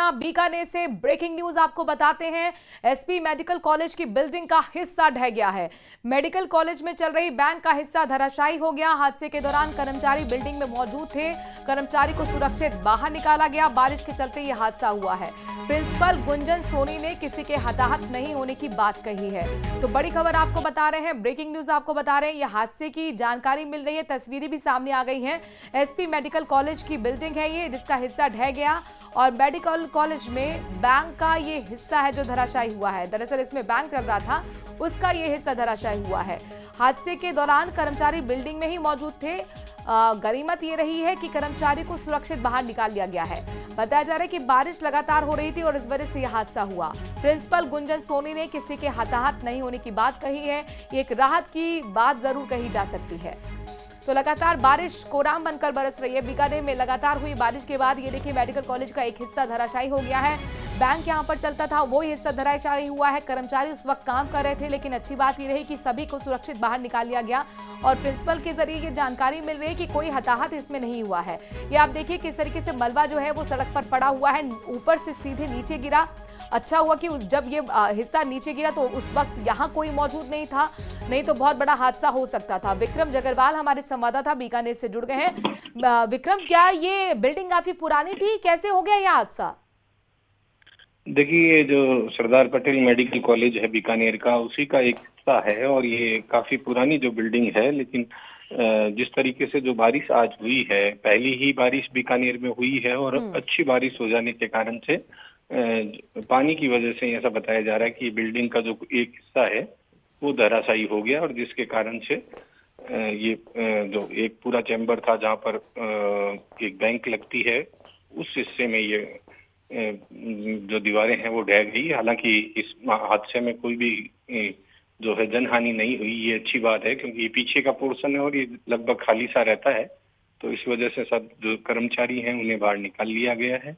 जहां बीकानेर से breaking news आपको बताते हैं। एसपी मेडिकल कॉलेज की बिल्डिंग का हिस्सा ढह गया है। मेडिकल कॉलेज में चल रही बैंक का हिस्सा धराशायी हो गया। हादसे के दौरान कर्मचारी बिल्डिंग में मौजूद थे। कर्मचारी को सुरक्षित बाहर निकाला गया। बारिश के चलते यह हादसा हुआ है। प्रिंसिपल गुंजन सोनी ने किसी के हताहत नहीं होने की बात कही है। तो बड़ी खबर आपको बता रहे हैं, ब्रेकिंग न्यूज आपको बता रहे हैं। यह हादसे की जानकारी मिल रही है, तस्वीरें भी सामने आ गई हैं। एसपी मेडिकल कॉलेज की बिल्डिंग है ये, जिसका हिस्सा ढह गया और मेडिकल कॉलेज में बैंक का ये हिस्सा है जो धराशायी हुआ है। दरअसल इसमें बैंक चल रहा था, उसका ये हिस्सा धराशायी हुआ है। हादसे के दौरान कर्मचारी बिल्डिंग में ही मौजूद थे। गनीमत ये रही है कि कर्मचारी को सुरक्षित बाहर निकाल लिया गया है। बताया जा रहा है कि बारिश लगातार हो रही थी और इस वजह से यह हादसा हुआ। प्रिंसिपल गुंजन सोनी ने किसी के हताहत नहीं होने की बात कही है। ये एक राहत की बात जरूर कही जा सकती है। तो लगातार बारिश कोराम बनकर बरस रही है। बीकानेर में लगातार हुई बारिश के बाद ये देखिए मेडिकल कॉलेज का एक हिस्सा धराशायी हो गया है। बैंक यहां पर चलता था, वो हिस्सा धराशायी हुआ है। कर्मचारी उस वक्त काम कर रहे थे, लेकिन अच्छी बात ये रही कि सभी को सुरक्षित बाहर निकाल लिया गया और प्रिंसिपल के जरिए ये जानकारी मिल रही है कि कोई हताहत इसमें नहीं हुआ है। ये आप देखिए किस तरीके से मलबा जो है वो सड़क पर पड़ा हुआ है, ऊपर से सीधे नीचे गिरा। अच्छा हुआ कि जब ये हिस्सा नीचे गिरा तो उस वक्त यहाँ कोई मौजूद नहीं था, नहीं तो बहुत बड़ा हादसा हो सकता था। विक्रम जगरवाल हमारे संवाददाता बीकानेर से जुड़ गए हैं। विक्रम, क्या ये बिल्डिंग काफी पुरानी थी, कैसे हो गया यह हादसा? देखिए, ये जो सरदार पटेल मेडिकल कॉलेज है बीकानेर का, उसी का एक हिस्सा है और ये काफी पुरानी जो बिल्डिंग है। लेकिन जिस तरीके से जो बारिश आज हुई है, पहली ही बारिश बीकानेर में हुई है और अच्छी बारिश हो जाने के कारण से पानी की वजह से ऐसा बताया जा रहा है कि बिल्डिंग का जो एक हिस्सा है वो धराशायी हो गया और जिसके कारण से ये जो एक पूरा चैम्बर था जहाँ पर एक बैंक लगती है, उस हिस्से में ये जो दीवारें हैं वो ढह गई। हालांकि इस हादसे में कोई भी जो है जनहानि नहीं हुई, ये अच्छी बात है क्योंकि ये पीछे का पोर्शन है और ये लगभग खाली सा रहता है। तो इस वजह से सब जो कर्मचारी हैं उन्हें बाहर निकाल लिया गया है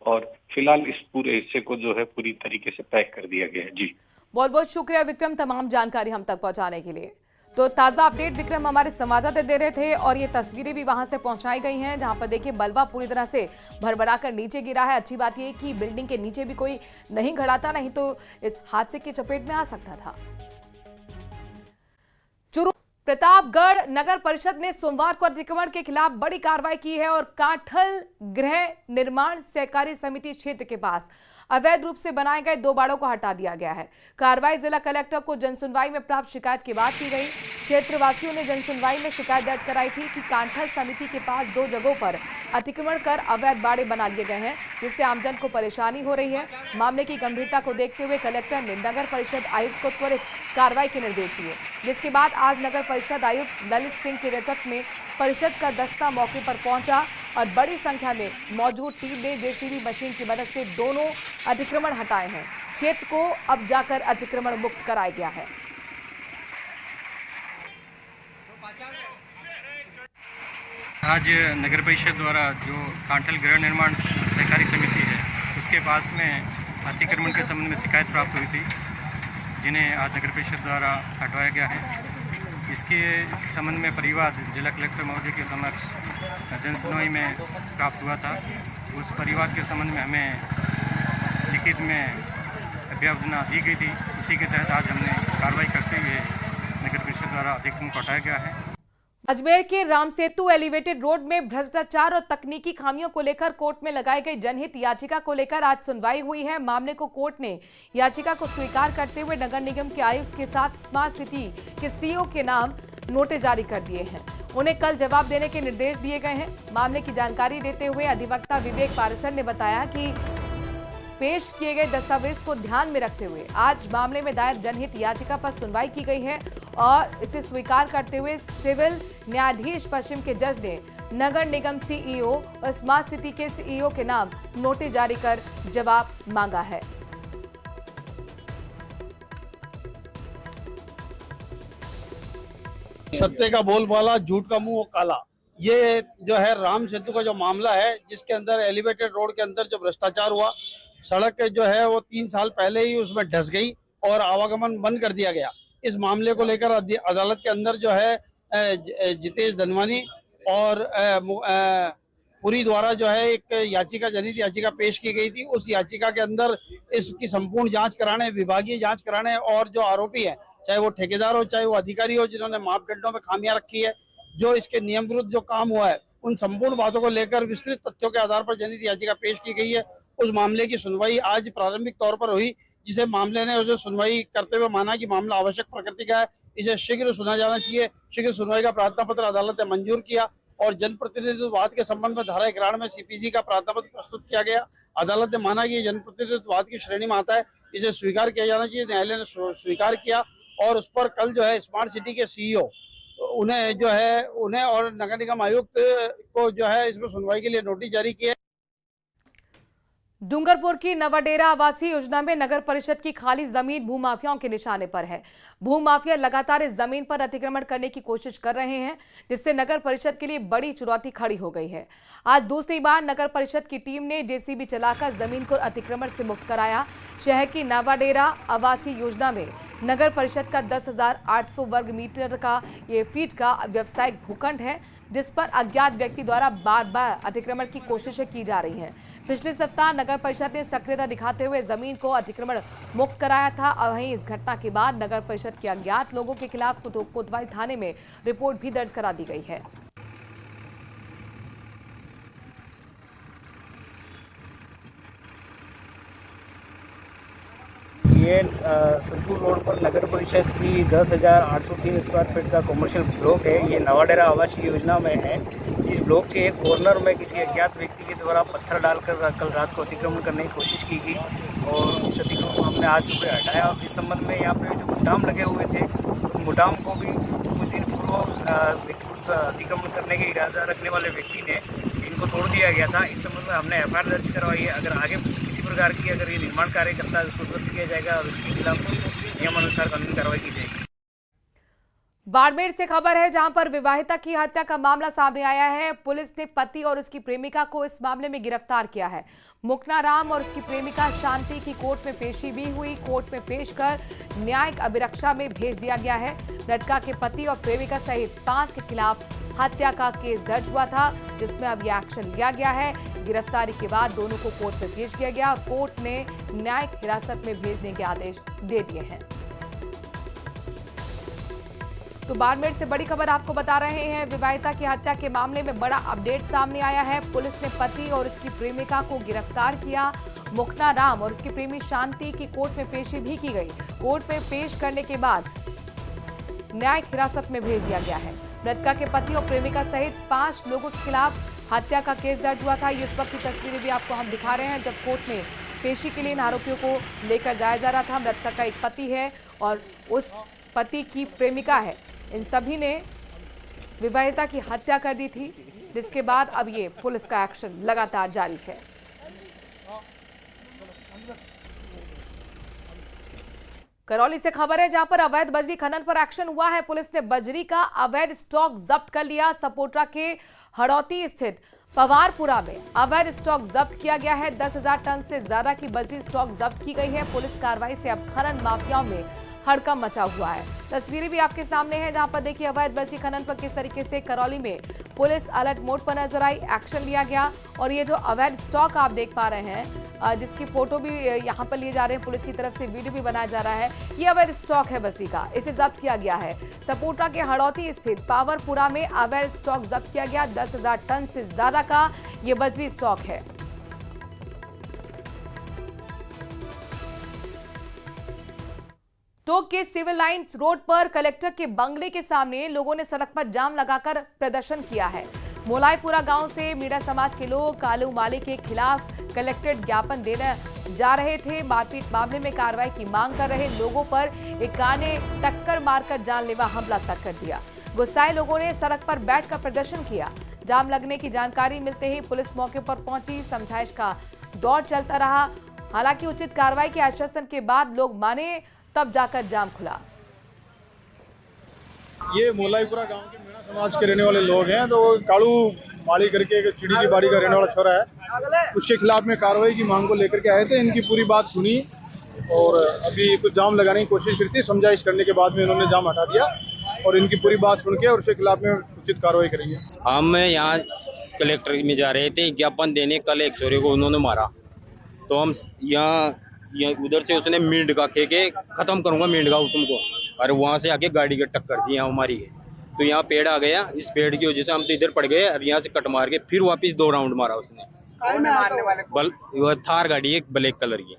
और फिलहाल इस पूरे हिस्से को जो है पूरी तरीके से पैक कर दिया गया है। जी, बहुत बहुत शुक्रिया विक्रम, तमाम जानकारी हम तक पहुंचाने के लिए। तो ताजा अपडेट विक्रम हमारे संवाददाता दे रहे थे और ये तस्वीरें भी वहां से पहुंचाई गई हैं, जहां पर देखिए मलबा पूरी तरह से भरभरा कर नीचे गिरा है। अच्छी बात यह कि बिल्डिंग के नीचे भी कोई नहीं खड़ा था, नहीं तो इस हादसे की चपेट में आ सकता था। प्रतापगढ़ नगर परिषद ने सोमवार को अतिक्रमण के खिलाफ बड़ी कार्रवाई की है और काठल गृह निर्माण सहकारी समिति क्षेत्र के पास अवैध रूप से बनाए गए 2 बाड़ों को हटा दिया गया है। कार्रवाई जिला कलेक्टर को जनसुनवाई में प्राप्त शिकायत के बाद की गई। क्षेत्रवासियों ने जनसुनवाई में शिकायत दर्ज कराई थी कि काठल समिति के पास 2 जगहों पर अतिक्रमण कर अवैध बाड़े बना लिए गए हैं, जिससे आमजन को परेशानी हो रही है। मामले की गंभीरता को देखते हुए कलेक्टर ने नगर परिषद आयुक्त को त्वरित कार्रवाई के निर्देश दिए, जिसके बाद आज नगर परिषद आयुक्त ललित सिंह के नेतृत्व में परिषद का दस्ता मौके पर पहुंचा और बड़ी संख्या में मौजूद टीम ने जेसीबी मशीन की मदद से दोनों अतिक्रमण हटाए हैं। क्षेत्र को अब जाकर अतिक्रमण मुक्त कराया गया है। आज नगर परिषद द्वारा जो कांठल गृह निर्माण सहकारी समिति है, उसके पास में अतिक्रमण के संबंध में शिकायत प्राप्त हुई थी, जिन्हें आज नगर परिषद द्वारा हटवाया गया है। इसके संबंध में परिवाद जिला कलेक्टर महोदय के समक्ष जनसुनवाई में प्राप्त हुआ था। उस परिवाद के संबंध में हमें लिखित में अभ्यर्थना दी गई थी। उसी के तहत आज हमने कार्रवाई करते हुए नगर परिषद द्वारा अतिक्रमण को हटाया गया है। अजमेर के राम सेतु एलिवेटेड रोड में भ्रष्टाचार और तकनीकी खामियों को लेकर कोर्ट में लगाई गई जनहित याचिका को लेकर आज सुनवाई हुई है। मामले को कोर्ट ने याचिका को स्वीकार करते हुए नगर निगम के आयुक्त के साथ स्मार्ट सिटी के सीईओ के नाम नोटिस जारी कर दिए हैं। उन्हें कल जवाब देने के निर्देश दिए गए हैं। मामले की जानकारी देते हुए अधिवक्ता विवेक पाराशर ने बताया कि पेश किए गए दस्तावेज को ध्यान में रखते हुए आज मामले में दायर जनहित याचिका पर सुनवाई की गई है और इसे स्वीकार करते हुए सिविल न्यायाधीश पश्चिम के जज ने नगर निगम सीईओ और स्मार्ट सिटी के सीईओ के नाम नोटिस जारी कर जवाब मांगा है। सत्य का बोलबाला, झूठ का मुंह काला। ये जो है राम सेतु का जो मामला है, जिसके अंदर एलिवेटेड रोड के अंदर जो भ्रष्टाचार हुआ, सड़क जो है वो 3 साल पहले ही उसमें धंस गई और आवागमन बंद कर दिया गया। इस मामले को लेकर अदालत के अंदर जो है जितेश धनवानी और पुरी द्वारा जो है एक याचिका, जनहित याचिका पेश की गई थी। उस याचिका के अंदर इसकी संपूर्ण जांच कराने, विभागीय जांच कराने, और जो आरोपी है, चाहे वो ठेकेदार हो चाहे वो अधिकारी हो, जिन्होंने मापदंडों में खामियां रखी है, जो इसके नियम विरुद्ध जो काम हुआ है, उन संपूर्ण बातों को लेकर विस्तृत तथ्यों के आधार पर जनहित याचिका पेश की गई है। उस मामले की सुनवाई आज प्रारंभिक तौर पर हुई, जिसे मामले ने उसे सुनवाई करते हुए माना कि मामला आवश्यक प्रकृति का है, इसे शीघ्र सुना जाना चाहिए। शीघ्र सुनवाई का प्रार्थना पत्र अदालत ने मंजूर किया और जनप्रतिनिधित्ववाद के संबंध में धारा 91 में सीपीसी का प्रार्थना पत्र प्रस्तुत किया गया। अदालत ने माना कि ये जनप्रतिनिधित्ववाद की श्रेणी में आता है, इसे स्वीकार किया जाना चाहिए। न्यायालय ने स्वीकार किया और उस पर कल जो है स्मार्ट सिटी के सीईओ उन्हें और नगर निगम आयुक्त को जो है इसमें सुनवाई के लिए नोटिस जारी किया। डूंगरपुर की नवाडेरा आवासीय योजना में नगर परिषद की खाली जमीन भूमाफियाओं के निशाने पर है। भूमाफिया लगातार इस जमीन पर अतिक्रमण करने की कोशिश कर रहे हैं, जिससे नगर परिषद के लिए बड़ी चुनौती खड़ी हो गई है। आज दूसरी बार नगर परिषद की टीम ने जेसीबी चलाकर जमीन को अतिक्रमण से मुक्त कराया। शहर की नवाडेरा आवासीय योजना में नगर परिषद का 10,800 वर्ग मीटर का ये फीट का व्यावसायिक भूखंड है, जिस पर अज्ञात व्यक्ति द्वारा बार बार अतिक्रमण की कोशिशें की जा रही हैं। पिछले सप्ताह नगर परिषद ने सक्रियता दिखाते हुए जमीन को अतिक्रमण मुक्त कराया था। और वहीं इस घटना के बाद नगर परिषद के अज्ञात लोगों के खिलाफ कोतवाली थाने में रिपोर्ट भी दर्ज करा दी गई है। ये संतूर रोड पर नगर परिषद की 10,803 स्क्वायर फीट का कमर्शियल ब्लॉक है। ये नवाडेरा आवासीय योजना में है। इस ब्लॉक के एक कॉर्नर में किसी अज्ञात व्यक्ति के द्वारा पत्थर डालकर कल रात को अतिक्रमण करने की कोशिश की गई और इस अतिक्रमण को हमने आज सुबह हटाया। इस संबंध में यहाँ पे जो मुटाम लगे हुए थे, उन मुटाम को भी कुछ दिन पूर्व उस अतिक्रमण करने के इरादा रखने वाले व्यक्ति ने इनको तोड़ दिया गया था। इस संबंध में हमने एफआईआर दर्ज करवाई है। अगर आगे किसी प्रकार की अगर ये निर्माण कार्य करता है उसको ध्वस्त किया जाएगा और उसके खिलाफ नियमानुसार कानूनी कार्रवाई की जाएगी। बाड़मेर से खबर है, जहां पर विवाहिता की हत्या का मामला सामने आया है। पुलिस ने पति और उसकी प्रेमिका को इस मामले में गिरफ्तार किया है। मुकनाराम और उसकी प्रेमिका शांति की कोर्ट में पेशी भी हुई। कोर्ट में पेश कर न्यायिक अभिरक्षा में भेज दिया गया है। मृतका के पति और प्रेमिका सहित 5 के खिलाफ हत्या का केस दर्ज हुआ था, जिसमें अब यह एक्शन लिया गया है। गिरफ्तारी के बाद दोनों को कोर्ट में पेश किया गया। कोर्ट ने न्यायिक हिरासत में भेजने के आदेश दे दिए हैं। तो बाड़मेर से बड़ी खबर आपको बता रहे हैं। विवाहिता की हत्या के मामले में बड़ा अपडेट सामने आया है। पुलिस ने पति और उसकी प्रेमिका को गिरफ्तार किया। मुकनाराम और उसकी प्रेमी शांति की कोर्ट में पेशी भी की गई। कोर्ट में पेश करने के बाद न्यायिक हिरासत में भेज दिया गया है। मृतका के पति और प्रेमिका सहित 5 लोगों के खिलाफ हत्या का केस दर्ज हुआ था। इस वक्त की तस्वीरें भी आपको हम दिखा रहे हैं, जब कोर्ट में पेशी के लिए इन आरोपियों को लेकर जाया जा रहा था। मृतका का एक पति है और उस पति की प्रेमिका है। इन सभी ने विवाहिता की हत्या कर दी थी, जिसके बाद अब ये पुलिस का एक्शन लगातार जारी है। करौली से खबर है, जहां पर अवैध बजरी खनन पर एक्शन हुआ है। पुलिस ने बजरी का अवैध स्टॉक जब्त कर लिया। सपोट्रा के हड़ौती स्थित पवारपुरा में अवैध स्टॉक जब्त किया गया है। 10,000 टन से ज्यादा की बजरी स्टॉक जब्त की गई है। पुलिस कार्रवाई से अब खनन माफियाओं में हड़कंप मचा हुआ है। तस्वीरें भी आपके सामने हैं, जहां पर देखिए अवैध बजरी खनन पर किस तरीके से करौली में पुलिस अलर्ट मोड पर नजर आई, एक्शन लिया गया। और ये जो अवैध स्टॉक आप देख पा रहे हैं, जिसकी फोटो भी यहाँ पर लिए जा रहे हैं, पुलिस की तरफ से वीडियो भी बनाया जा रहा है, ये अवैध स्टॉक है बजरी का, इसे जब्त किया गया है। सपोट्रा के हड़ौती स्थित पावरपुरा में अवैध स्टॉक जब्त किया गया। 10,000 टन से ज्यादा का ये बजरी स्टॉक है। टोंक के सिविल लाइंस रोड पर कलेक्टर के बंगले के सामने लोगों ने सड़क पर जाम लगाकर प्रदर्शन किया है। मोलाईपुरा गांव से मीणा समाज के लोग कालू माली के खिलाफ कलेक्ट्रेट ज्ञापन देने जा रहे थे। मारपीट मामले में कार्रवाई की मांग कर रहे लोगों पर एक कार ने टक्कर मारकर जानलेवा हमला तक कर दिया। गुस्साए लोगों ने सड़क पर बैठकर प्रदर्शन किया। जाम लगने की जानकारी मिलते ही पुलिस मौके पर पहुंची। समझाइश का दौर चलता रहा। हालांकि उचित कार्रवाई के आश्वासन के बाद लोग माने, तब जाकर जाम खुला। ये मोलाईपुरा गांव के मीणा समाज के रहने वाले लोग हैं। तो कालू माली करके चिड़ी की बाड़ी का रहने वाला छोरा है, उसके खिलाफ में कार्रवाई की मांग को लेकर के आए थे। इनकी पूरी बात सुनी और अभी कुछ जाम लगाने की कोशिश की थी। समझाइश करने के बाद में इन्होंने जाम हटा दिया और इनकी पूरी बात सुन के और उसके खिलाफ में उचित कार्रवाई करेंगे। हम यहाँ कलेक्टर में जा रहे थे ज्ञापन देने, कल एक छोरे को उन्होंने मारा, तो हम यहाँ उधर से उसने मींड का के खत्म करूंगा मींड का तुमको, और वहां से आके गाड़ी की टक्कर दी यहाँ हमारी है, तो यहाँ पेड़ आ गया, इस पेड़ की वजह से हम तो इधर पड़ गए, और यहाँ से कट मार के फिर वापस 2 राउंड मारा उसने। थार गाड़ी है ब्लैक कलर की।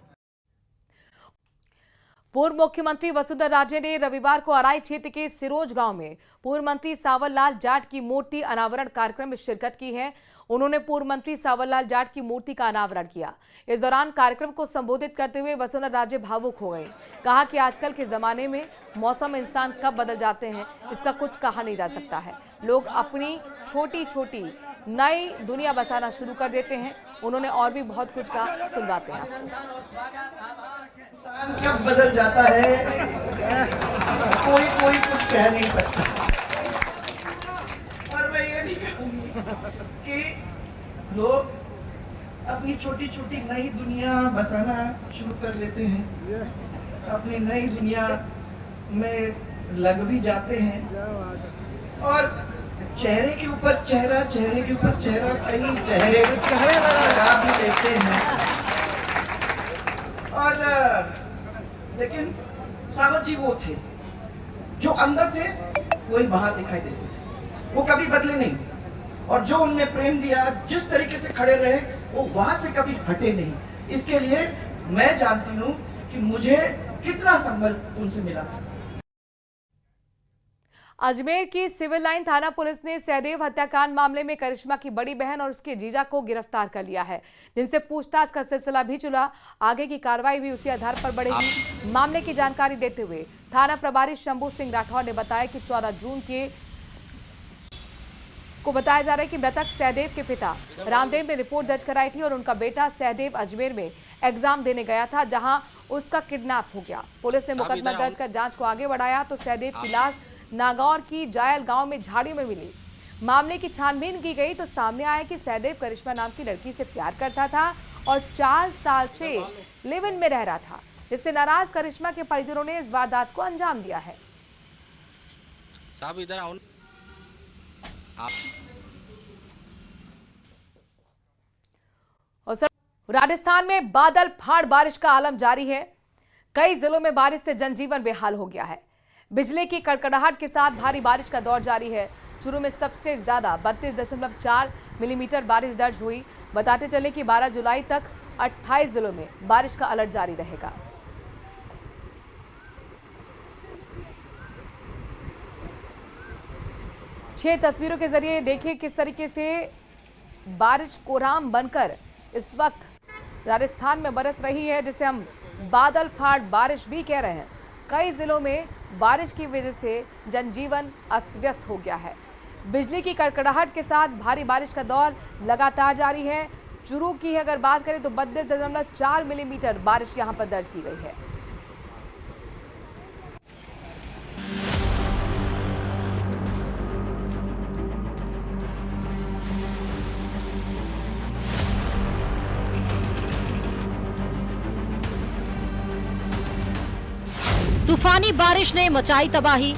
पूर्व मुख्यमंत्री वसुंधरा राजे ने रविवार को अराई क्षेत्र के सिरोज गांव में पूर्व मंत्री सावर लाल जाट की मूर्ति अनावरण कार्यक्रम में शिरकत की है। उन्होंने पूर्व मंत्री सावर लाल जाट की मूर्ति का अनावरण किया। इस दौरान कार्यक्रम को संबोधित करते हुए वसुंधरा राजे भावुक हो गई। कहा कि आजकल के जमाने में मौसम इंसान कब बदल जाते हैं इसका कुछ कहा नहीं जा सकता है। लोग अपनी छोटी छोटी नई दुनिया बसाना शुरू कर देते हैं। उन्होंने और भी बहुत कुछ कहा, सुनवाते हैं। इंसान कब बदल जाता है कोई कुछ कह नहीं सकता। और मैं ये भी कहूंगी कि लोग अपनी छोटी छोटी नई दुनिया बसाना शुरू कर लेते हैं, अपनी नई दुनिया में लग भी जाते हैं, और चेहरे के ऊपर चेहरा कई चेहरे लगा भी देते हैं। और लेकिन सावर जी वो थे जो अंदर थे वही बाहर दिखाई देते थे, वो कभी बदले नहीं, और जो उनने प्रेम दिया, जिस तरीके से खड़े रहे, वो वहां से कभी हटे नहीं। इसके लिए मैं जानती हूँ कि मुझे कितना संबल उनसे मिला था। अजमेर की सिविल लाइन थाना पुलिस ने सहदेव हत्याकांड मामले में करिश्मा की बड़ी बहन और उसके जीजा को गिरफ्तार कर लिया है, जिनसे पूछताछ का सिलसिला भी चला। आगे की कार्रवाई भी उसी आधार पर बढ़ेगी। मामले की जानकारी देते हुए थाना प्रभारी शंभू सिंह राठौर ने बताया कि 14 जून को बताया जा रहा है कि मृतक सहदेव के पिता रामदेव ने रिपोर्ट दर्ज कराई थी और उनका बेटा सहदेव अजमेर में एग्जाम देने गया था, जहां उसका किडनैप हो गया। पुलिस ने मुकदमा दर्ज कर जांच को आगे बढ़ाया तो सहदेव की लाश नागौर की जायल गांव में झाड़ियों में मिली। मामले की छानबीन की गई तो सामने आया कि सहदेव करिश्मा नाम की लड़की से प्यार करता था और 4 साल से लिव इन में रह रहा था, जिससे नाराज करिश्मा के परिजनों ने इस वारदात को अंजाम दिया है। साहब इधर आओ। राजस्थान में बादल फाड़ बारिश का आलम जारी है। कई जिलों में बारिश से जनजीवन बेहाल हो गया है। बिजली की कड़कड़ाहट के साथ भारी बारिश का दौर जारी है। चूरू में सबसे ज्यादा 32.4 मिलीमीटर बारिश दर्ज हुई। बताते चले कि 12 जुलाई तक 28 जिलों में बारिश का अलर्ट जारी रहेगा। छह तस्वीरों के जरिए देखिए किस तरीके से बारिश कोहराम बनकर इस वक्त राजस्थान में बरस रही है, जिसे हम बादल फाड़ बारिश भी कह रहे हैं। कई जिलों में बारिश की वजह से जनजीवन अस्त व्यस्त हो गया है। बिजली की कड़कड़ाहट के साथ भारी बारिश का दौर लगातार जारी है। चूरू की अगर बात करें तो 32.4 मिलीमीटर बारिश यहां पर दर्ज की गई है। तूफानी बारिश ने मचाई तबाही।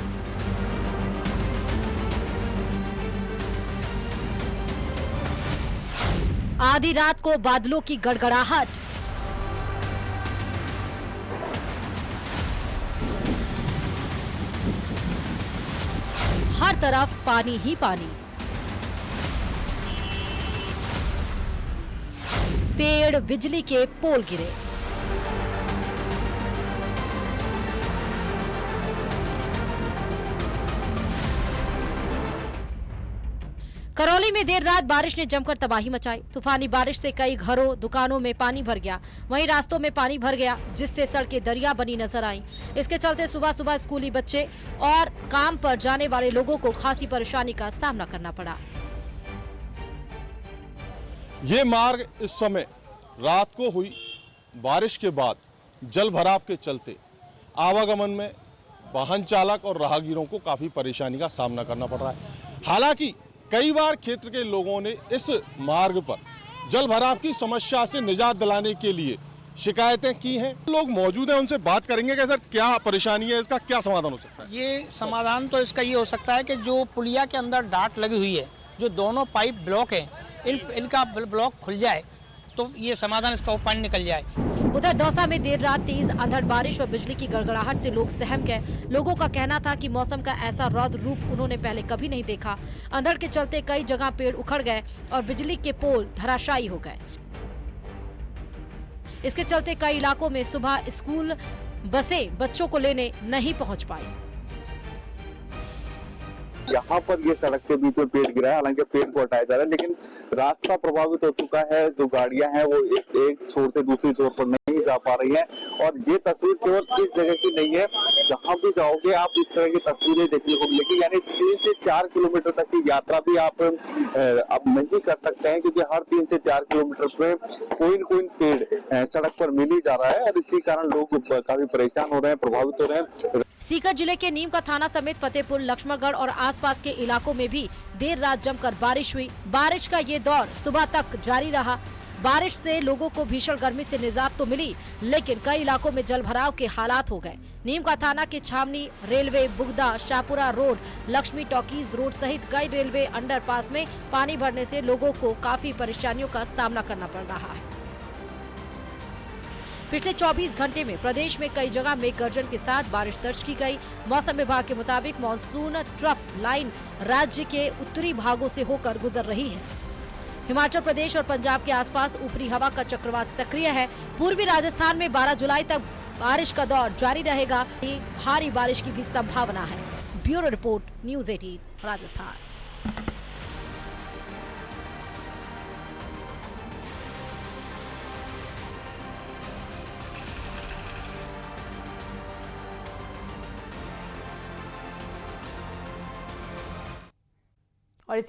आधी रात को बादलों की गड़गड़ाहट। हर तरफ पानी ही पानी। पेड़, बिजली के पोल गिरे। करौली में देर रात बारिश ने जमकर तबाही मचाई। तूफानी बारिश से कई घरों, दुकानों में पानी भर गया। वहीं रास्तों में पानी भर गया, जिससे सड़कें दरिया बनी नजर आईं। इसके चलते सुबह सुबह स्कूली बच्चे और काम पर जाने वाले लोगों को खासी परेशानी का सामना करना पड़ा। ये मार्ग इस समय रात को हुई बारिश के बाद जल भराव के चलते आवागमन में वाहन चालक और राहगीरों को काफी परेशानी का सामना करना पड़ रहा है। हालांकि कई बार क्षेत्र के लोगों ने इस मार्ग पर जल भराव की समस्या से निजात दिलाने के लिए शिकायतें की हैं। लोग मौजूद हैं, उनसे बात करेंगे कि सर क्या परेशानी है, इसका क्या समाधान हो सकता है। ये समाधान तो इसका ये हो सकता है कि जो पुलिया के अंदर डाट लगी हुई है जो दोनों पाइप ब्लॉक हैं इनका ब्लॉक खुल जाए तो ये समाधान इसका पानी निकल जाए। उधर दौसा में देर रात तेज अंधड़ बारिश और बिजली की गड़गड़ाहट से लोग सहम गए। लोगों का कहना था कि मौसम का ऐसा रौद्र रूप उन्होंने पहले कभी नहीं देखा। अंधड़ के चलते कई जगह पेड़ उखड़ गए और बिजली के पोल धराशायी हो गए। इसके चलते कई इलाकों में सुबह स्कूल बसें बच्चों को लेने नहीं पहुंच पाई। यहाँ पर ये सड़क के बीच में पेड़ गिरा है, हालांकि पेड़ को हटाया जा रहा है, लेकिन रास्ता प्रभावित हो चुका है। जो गाड़ियां हैं वो एक छोर से दूसरी छोर पर नहीं जा पा रही हैं। और ये तस्वीर केवल इस जगह की नहीं है, जहाँ भी जाओगे आप इस तरह की तस्वीरें देखने को मिलेगी। यानी 3 से 4 किलोमीटर तक की यात्रा भी आप अब नहीं कर सकते हैं, क्योंकि हर 3 से 4 किलोमीटर पे कोई न कोई पेड़ सड़क पर मिल ही जा रहा है और इसी कारण लोग काफी परेशान हो रहे हैं, प्रभावित हो रहे हैं। सीकर जिले के नीम का थाना समेत फतेहपुर, लक्ष्मणगढ़ और आसपास के इलाकों में भी देर रात जमकर बारिश हुई। बारिश का ये दौर सुबह तक जारी रहा। बारिश से लोगों को भीषण गर्मी से निजात तो मिली, लेकिन कई इलाकों में जलभराव के हालात हो गए। नीम का थाना के Chhawni, railway, Bugda, Shahpura road, Lakshmi talkies road सहित कई रेलवे अंडरपास में पानी भरने से लोगों को काफी परेशानियों का सामना करना पड़ रहा है। पिछले 24 घंटे में प्रदेश में कई जगह मेघ गर्जन के साथ बारिश दर्ज की गई। मौसम विभाग के मुताबिक मानसून ट्रफ लाइन राज्य के उत्तरी भागों से होकर गुजर रही है। हिमाचल प्रदेश और पंजाब के आसपास ऊपरी हवा का चक्रवात सक्रिय है। पूर्वी राजस्थान में 12 जुलाई तक बारिश का दौर जारी रहेगा। भारी बारिश की भी संभावना है। Bureau report, news 18 Rajasthan.